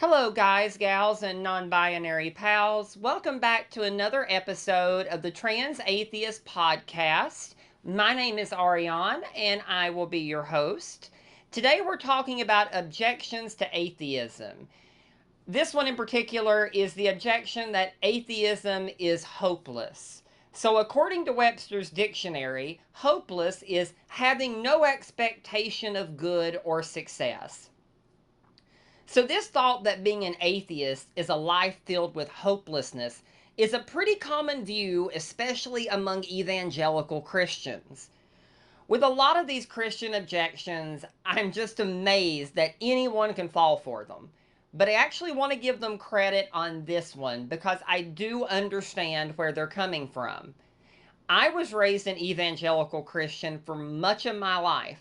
Hello, guys, gals, and non binary pals. Welcome back to another episode of the Trans Atheist Podcast. My name is Arienne, and I will be your host. Today, we're talking about objections to atheism. This one in particular is the objection that atheism is hopeless. So, according to Webster's dictionary, hopeless is having no expectation of good or success. So, this thought that being an atheist is a life filled with hopelessness is a pretty common view, especially among evangelical Christians. With a lot of these Christian objections, I'm just amazed that anyone can fall for them. But I actually want to give them credit on this one because I do understand where they're coming from. I was raised an evangelical Christian for much of my life,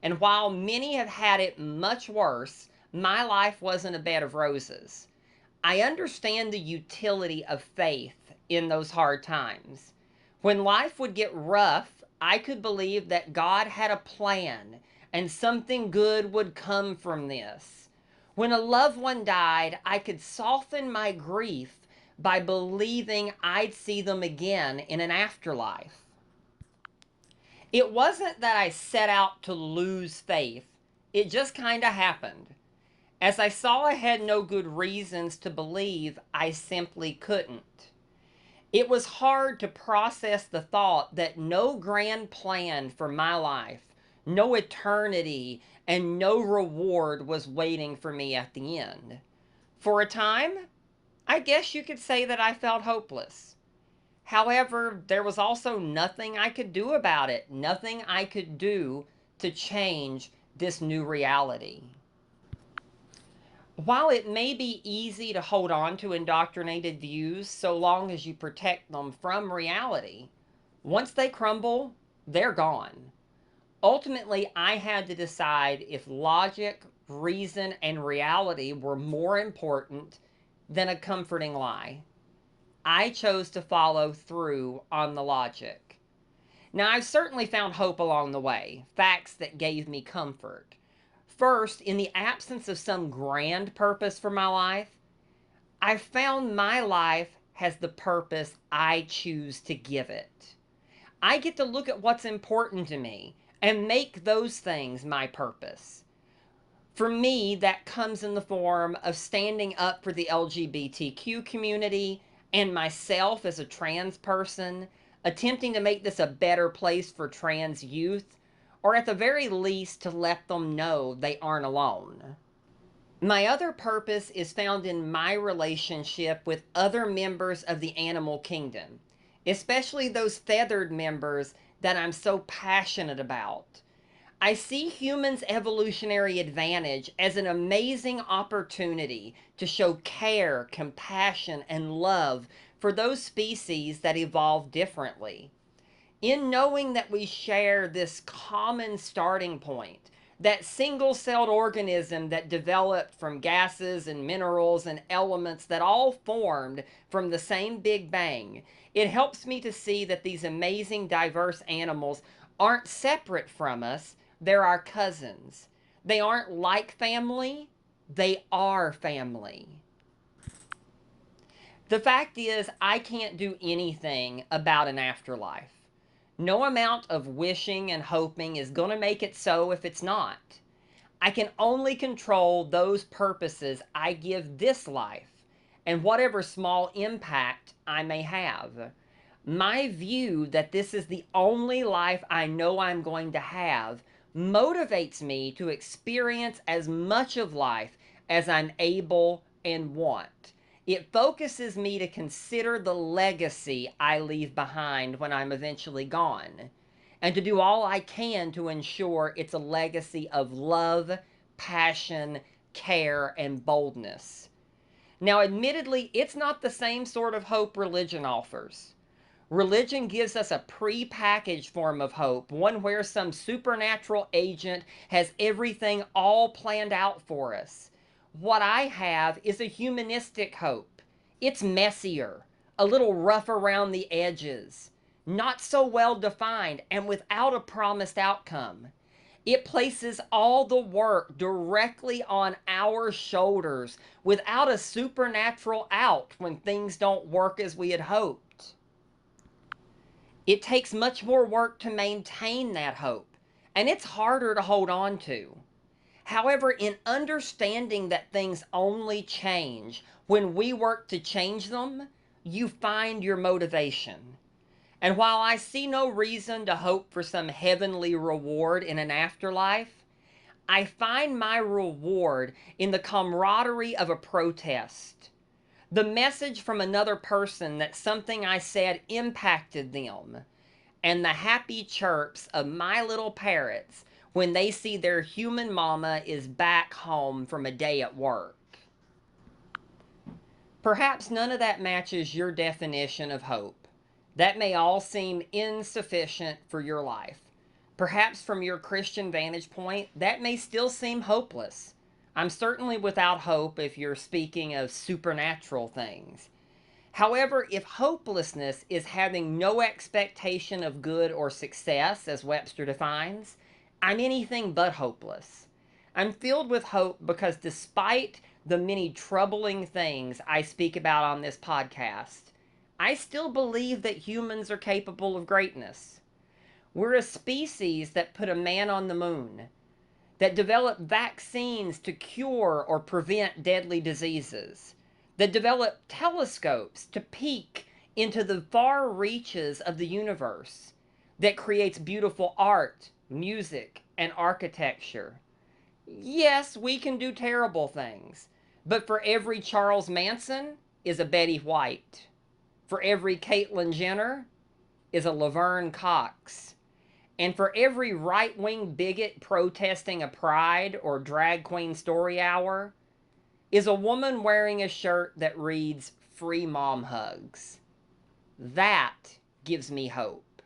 and while many have had it much worse, my life wasn't a bed of roses. I understand the utility of faith in those hard times. When life would get rough, I could believe that God had a plan and something good would come from this. When a loved one died, I could soften my grief by believing I'd see them again in an afterlife. It wasn't that I set out to lose faith, it just kind of happened. As I saw I had no good reasons to believe, I simply couldn't. It was hard to process the thought that no grand plan for my life, no eternity, and no reward was waiting for me at the end. For a time, I guess you could say that I felt hopeless. However, there was also nothing I could do about it, nothing I could do to change this new reality. While it may be easy to hold on to indoctrinated views so long as you protect them from reality, once they crumble, they're gone. Ultimately, I had to decide if logic, reason, and reality were more important than a comforting lie. I chose to follow through on the logic. Now, I've certainly found hope along the way, facts that gave me comfort. First, in the absence of some grand purpose for my life, I found my life has the purpose I choose to give it. I get to look at what's important to me and make those things my purpose. For me, that comes in the form of standing up for the LGBTQ community and myself as a trans person, attempting to make this a better place for trans youth, or at the very least to let them know they aren't alone. My other purpose is found in my relationship with other members of the animal kingdom, especially those feathered members that I'm so passionate about. I see humans' evolutionary advantage as an amazing opportunity to show care, compassion, and love for those species that evolve differently. In knowing that we share this common starting point, that single celled organism that developed from gases and minerals and elements that all formed from the same Big Bang, it helps me to see that these amazing diverse animals aren't separate from us, they're our cousins. They aren't like family, they are family. The fact is, I can't do anything about an afterlife. No amount of wishing and hoping is going to make it so if it's not. I can only control those purposes I give this life and whatever small impact I may have. My view that this is the only life I know I'm going to have motivates me to experience as much of life as I'm able and want. It focuses me to consider the legacy I leave behind when I'm eventually gone, and to do all I can to ensure it's a legacy of love, passion, care, and boldness. Now, admittedly, it's not the same sort of hope religion offers. Religion gives us a pre-packaged form of hope, one where some supernatural agent has everything all planned out for us. What I have is a humanistic hope. It's messier, a little rough around the edges, not so well defined, and without a promised outcome. It places all the work directly on our shoulders without a supernatural out when things don't work as we had hoped. It takes much more work to maintain that hope, and it's harder to hold on to. However, in understanding that things only change when we work to change them, you find your motivation. And while I see no reason to hope for some heavenly reward in an afterlife, I find my reward in the camaraderie of a protest. The message from another person that something I said impacted them, and the happy chirps of my little parrots when they see their human mama is back home from a day at work. Perhaps none of that matches your definition of hope. That may all seem insufficient for your life. Perhaps from your Christian vantage point, that may still seem hopeless. I'm certainly without hope if you're speaking of supernatural things. However, if hopelessness is having no expectation of good or success, as Webster defines, I'm anything but hopeless. I'm filled with hope because despite the many troubling things I speak about on this podcast, I still believe that humans are capable of greatness. We're a species that put a man on the moon, that develop vaccines to cure or prevent deadly diseases, that develop telescopes to peek into the far reaches of the universe, that creates beautiful art, music, and architecture. Yes, we can do terrible things, but for every Charles Manson is a Betty White. For every Caitlyn Jenner is a Laverne Cox. And for every right-wing bigot protesting a pride or drag queen story hour is a woman wearing a shirt that reads "Free Mom Hugs." That gives me hope.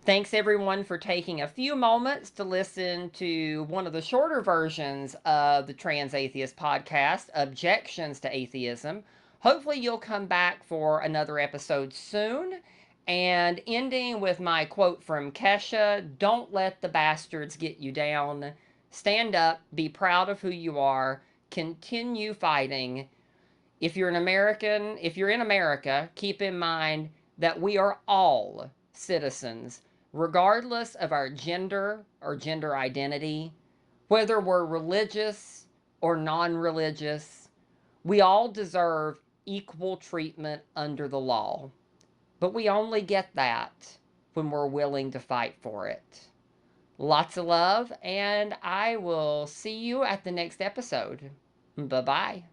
Thanks everyone for taking a few moments to listen to one of the shorter versions of the Trans Atheist Podcast, Objections to Atheism. Hopefully you'll come back for another episode soon. And ending with my quote from Kesha, "Don't let the bastards get you down. Stand up, be proud of who you are, continue fighting. If you're in America, keep in mind that we are all citizens, regardless of our gender or gender identity, whether we're religious or non-religious. We all deserve equal treatment under the law. But we only get that when we're willing to fight for it." Lots of love, and I will see you at the next episode. Bye-bye.